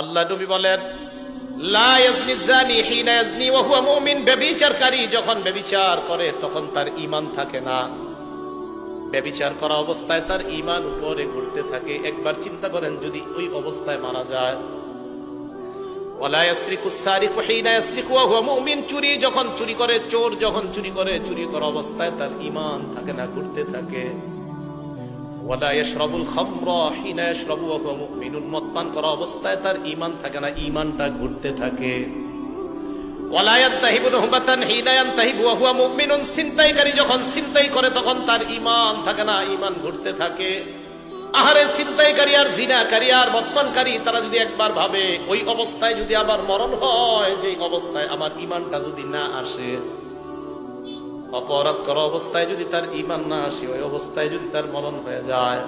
আল্লাহ নবী বলেন, লা ইয়াজনি জানি হিনা ইয়াজনি ওয়া হুয়া মুমিন, ব্যভিচারকারী যখন ব্যভিচার করে তখন তার ঈমান থাকে না। ব্যভিচার করা অবস্থায় তার ঈমান উপরে ঘুরতে থাকে। একবার চিন্তা করেন যদি ওই অবস্থায় মারা যায়। ওয়ালা ইয়াসরিকু সারিকু হিনা ইয়াসরিকু ওয়া হুয়া মুমিন, চুরি যখন চুরি করে, চোর যখন চুরি করে, চুরি করা অবস্থায় তার ঈমান থাকে না, ঘুরতে থাকে। ওয়ালা ইয়াশরাবুল খামরা হিনা ইয়াশরাবু ওয়া হুয়া মুমিনুন, মদ পান করা অবস্থায় তার ঈমান থাকে না, ঈমানটা ঘুরতে থাকে। ওয়ালা ইয়ানতাহিবু নুহবাতান হিনা ইয়ানতাহিবু ওয়া হুয়া মুমিনুন, ছিনতাইকারী যখন ছিনতাই করে তখন তার ঈমান থাকে না, ঈমান ঘুরতে থাকে। আহারে, ছিনতাইকারী আর জিনাকারী আর মদপানকারী তারা যদি একবার ভাবে ওই অবস্থায় যদি আবার মরণ হয়, যে অবস্থায় আমার ঈমানটা যদি না আসে, অপরাধ করা অবস্থায় যদি তার ঈমান না আসে, ওই অবস্থায় যদি তার মরণ হয়ে যায়।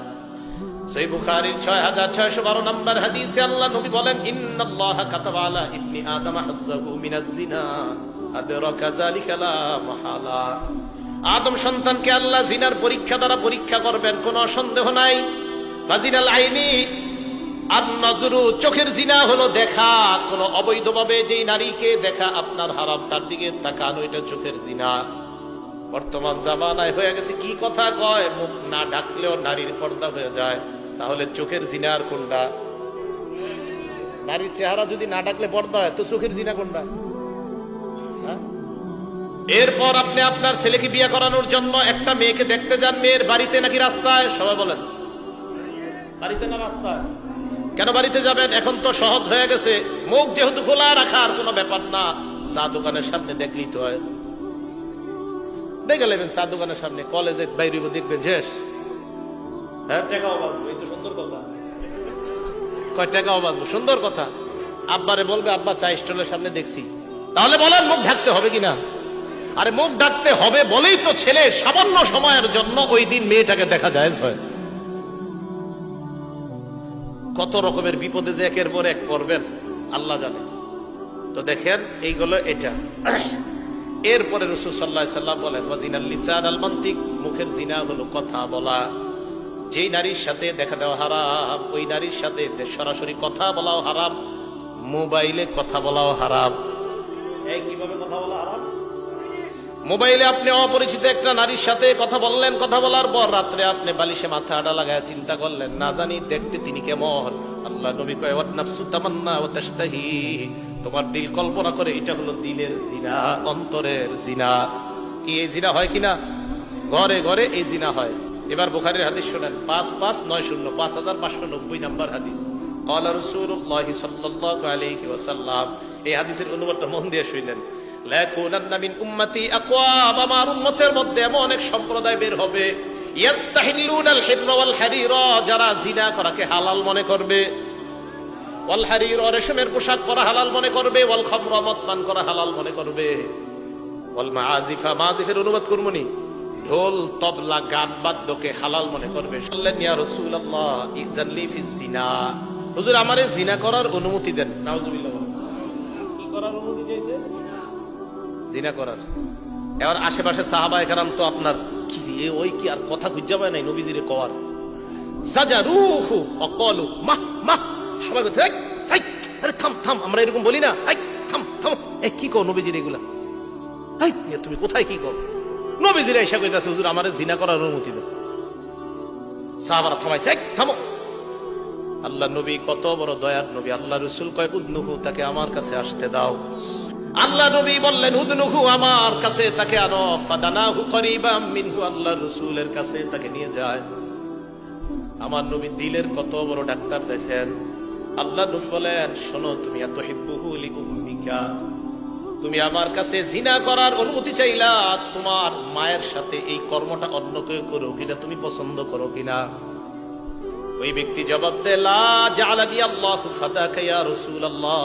সহিহ বুখারীর 6612 নম্বর হাদিসে আল্লাহ নবী বলেন, ইন্নাল্লাহা কাতাবা আলা ইবনি আদম হাজ্জাহু মিনাজ জিনা আদরাকা যালিকা লা মাহালা। আদম সন্তানকে আল্লাহ জিনার পরীক্ষা দ্বারা পরীক্ষা করবেন, কোনো সন্দেহ নাই। ফাজিনাল আইনি আন-নাজরু, চোখের জিনা হলো দেখা। কোন অবৈধভাবে যেই নারীকে দেখা আপনার হারাম, তার দিকে তাকানো, এটা চোখের জিনা। বর্তমান জামানায় হয়ে গেছে কি কথা কয়, মুখ না ঢাকলেও নারীর পর্দা হয়ে যায়। তাহলে চোখের জিনা আর কোনটা? নারীর চেহারা যদি না ঢাকলে পর্দা হয়, তো চোখের জিনা কোনটা? এরপর আপনি আপনার ছেলেকে বিয়ে করানোর জন্য একটা মেয়েকে দেখতে যান, মেয়ের বাড়িতে নাকি রাস্তায়? সবাই বলেন, বাড়িতে না রাস্তায়? কেন বাড়িতে যাবেন? এখন তো সহজ হয়ে গেছে, মুখ যেহেতু খোলা রাখার কোনো ব্যাপার না। চা দোকানের সামনে দেখলেই তো হয়, দেখে নেবেন। চা দোকানের সামনে, কলেজে বাইরে দেখবেন শেষ। হ্যাঁ, টাকাও বাঁচবো, এই তো সুন্দর কথা। কয় টাকাও বাঁচবো, সুন্দর কথা। আব্বারে বলবে, আব্বা চা স্টলের সামনে দেখছি। তাহলে বলেন মুখ ঢাকতে হবে কিনা? আরে মুখ ঢাকতে হবে বলেই তো ছেলে সামান্য সময়ের জন্য ওই দিন মেয়েটাকে দেখা যায়। কত রকমের বিপদে যে একের পর এক পড়বেন আল্লাহ জানে। তো দেখেন, এইগুলো এটা। এরপরে রাসূল সাল্লাল্লাহু আলাইহি সাল্লাম বলেন, ওয়াজিনাল লিসান আল মানতিক, মুখের জিনা হলো কথা বলা। যেই নারীর সাথে দেখা দেওয়া হারাম, ওই নারীর সাথে সরাসরি কথা বলাও হারাম, মোবাইলে কথা বলাও হারাম। এই কিভাবে কথা বলা হারাম? মোবাইলে আপনি অপরিচিত একটা নারীর সাথে কথা বললেন, কথা বলার পর রাত্রে আপনি বালিশে মাথা আড়া লাগায় চিন্তা করলেন, না জানি দেখতে তিনি কেমন। আল্লাহ নবী কয়, ওয়ান নাফসু তামান্না ওয়া তাশতাহি, তোমার দিল কল্পনা করে, এটা হলো দিলের জিনা, অন্তরের জিনা। কি এই জিনা হয় কিনা? ঘরে ঘরে এই জিনা হয়। এবার বুখারীর হাদিস শুনেন, 5590 5590 নাম্বার হাদিস। ক্বালা রাসূলুল্লাহ সাল্লাল্লাহু আলাইহি ওয়াসাল্লাম, এই হাদিসের অনুবাদটা মন দিয়ে শুনেন। লাকুনান্না মিন উম্মতি আকওয়াম, আমার উম্মতের মধ্যে এমন এক সম্প্রদায় বের হবে, ইস্তাহিল্লুনাল হিররা ওয়াল হারিরা, যারা জিনা করাকে হালাল মনে করবে। ওয়াল হারিরা, রেশমের পোশাক পরা হালাল মনে করবে। ওয়াল খামরা, মদ পান করা হালাল মনে করবে। ওয়াল মাআজিফা, মাআজিফের অনুবাদ করমুনি, ঢোল তবলা গান বাদ্যকে হালাল মনে করবে। বললেন, ইয়া রাসূলুল্লাহ ইযানলি ফিজ জিনা, হুজুর আমারে জিনা করার অনুমতি দেন। নাউজুবিল্লাহ, কি করার অনুমতি চাইছে? জিনা করার। এবার আশেপাশে সাহাবায়ে কেরাম তো আপনার কি ওই কি আর কথা খুঁজে পায় নাই নবীজিরে কওয়ার। সাজারুহু ওয়াকালু মাহ মাহ, সবাই বলতে, এই আরে থাম থাম, আমরা এরকম বলি না, এই থাম থাম, এই কি কও নবীজির এগুলা? এই তুমি কোথায় কি কও? নবীজিরে এসে কইতাছে, হুজুর আমারে জিনা করার অনুমতি দেন। সাহাবারা থামাইছে, এই থামো। আল্লাহ নবী কত বড় দয়ার নবী। আল্লাহ রাসূল কয়, উদনুহু, তাকে আমার কাছে আসতে দাও। আল্লাহ নবী বললেন, উদনুহু, আমার কাছে তাকে আনো। ফাদানাহু করিবাম মিনহু, আল্লাহ রাসূলের কাছে তাকে নিয়ে যায়। আমার নবী দিলের কত বড় ডাক্তার দেখেন। আল্লাহ নবী বলেন, শোনো, তুমি আতুহিব্বুহু লিউম্মিকা, তুমি আমার কাছে জিনা করার অনুমতি চাইলা, তোমার মায়ের সাথে এই কর্মটা অন্য কেউ করো কিনা তুমি পছন্দ করো কিনা? ওই ব্যক্তি জবাব দেয়, লা জাআলানি আল্লাহু ফাদাকা ইয়া রাসূলুল্লাহ,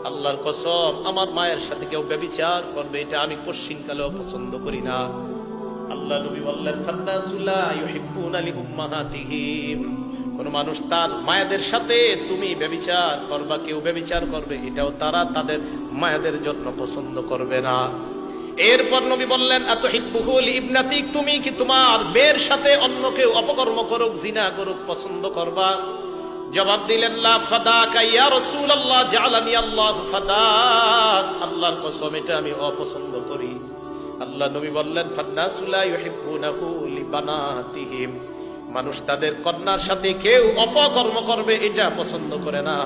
আল্লাহর কসম, আমার মায়ের সাথে কেউ ব্যভিচার করবে এটা আমি পশ্চিমকালেও পছন্দ করি না। আল্লাহ নবী বললেন, ফান্নাসু লা ইউহিব্বুনা লিউম্মাহাতিহিম, কোন মানুষ তার মায়েদের সাথে তুমি ব্যভিচার করবা, কেউ ব্যভিচার করবে, এটাও তারা তাদের মায়েদের জন্য পছন্দ করবে না। এরপর নবী বললেন, আতুহিব্বুহু লিইবনাতিক, তুমি কি তোমার মেয়ের সাথে অন্য কেউ অপকর্ম করুক, জিনা করুক পছন্দ করবা? জবাব দিলেন লা ফাদাকা ইয়া রাসূলুল্লাহ জাআলানি আল্লাহু ফাদাক, আল্লাহর কসম এটা আমি অপছন্দ করি। আল্লাহ নবী বললেন ফান্নাসু লা ইউহিব্বুনাহু লিবানাতিহিম, মানুষ তাদের কন্যার সাথে কেউ অপকর্ম করবে এটা পছন্দ করে না।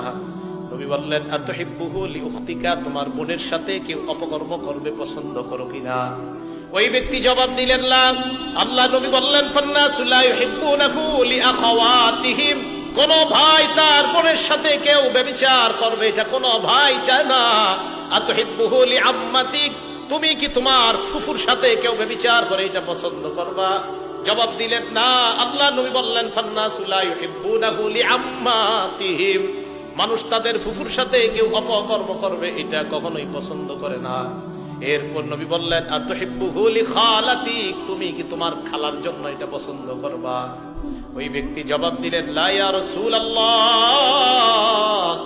নবী বললেন আতুহিব্বুহু লিউখতিকা, তোমার বোনের সাথে কেউ অপকর্ম করবে পছন্দ করো কিনা? ওই ব্যক্তি জবাব দিলেন না। আল্লাহ নবী বললেন ফান্নাসু লা ইউহিব্বুনাহু লিআখাওয়াতিহিম, কোন ভাই তার বোনের সাথে কেউ ব্যভিচার করবে এটা কোন ভাই চায় না। আতুহিব্বুহু লিআম্মাতিক, তুমি কি তোমার ফুফুর সাথে কেউ ব্যভিচার করে এটা পছন্দ করবা? জবাব দিলেন না। আল্লাহ নবী বললেন ফান্নাসু লা ইউহিব্বুনাহু লিআম্মাতিহিম, মানুষ তাদের ফুফুর সাথে কেউ অপকর্ম করবে এটা কখনোই পছন্দ করে না। এরপর নবী বললেন আতুহিব্বুহু লিখালাতিক, তুমি কি তোমার খালার জন্য এটা পছন্দ করবা? ওই ব্যক্তি জবাব দিলেন লা ইয়া রাসূলুল্লাহ,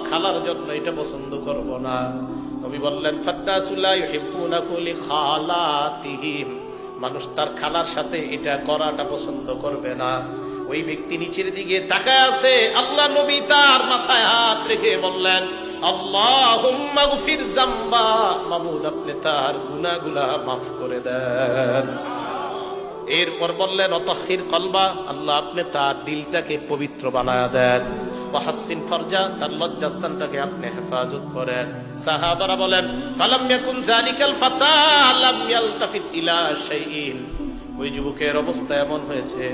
খালার জন্য এটা পছন্দ করব না। নবী বললেন ফান্নাসু লা ইউহিব্বুনাহু লিখালাতিহিম, মানুষ তার খালার সাথে এটা করাটা পছন্দ করবে না। ওই ব্যক্তি নিচের দিকে তাকায় আছে। আল্লাহ নবী তার মাথায় হাত রেখে বললেন আল্লাহুম্মা গফির যামবা, মাবুদ আপনি তার গুনাহগুলো মাফ করে দেন। এরপর বললেন অতখির কলবা, আল্লাহ আপনি তার দিলটাকে পবিত্র বানায়া দেন। ওয়াহাসসিন ফারজা, তার লজ্জাস্থানটাকে আপনি হেফাজত করেন। সাহাবারা বলেন ফালাম ইয়াকুন যালিকাল ফাতা লাম ইয়ালতাফিত ইলা শাইইন, ওই যুবকের অবস্থা এমন হয়েছে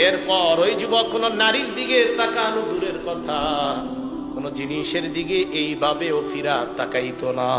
এরপর ওই যুবক কোন নারীর দিকে তাকানো দূরের কথা, কোন জিনিসের দিকে এইভাবেও ফিরা তাকাইতো না।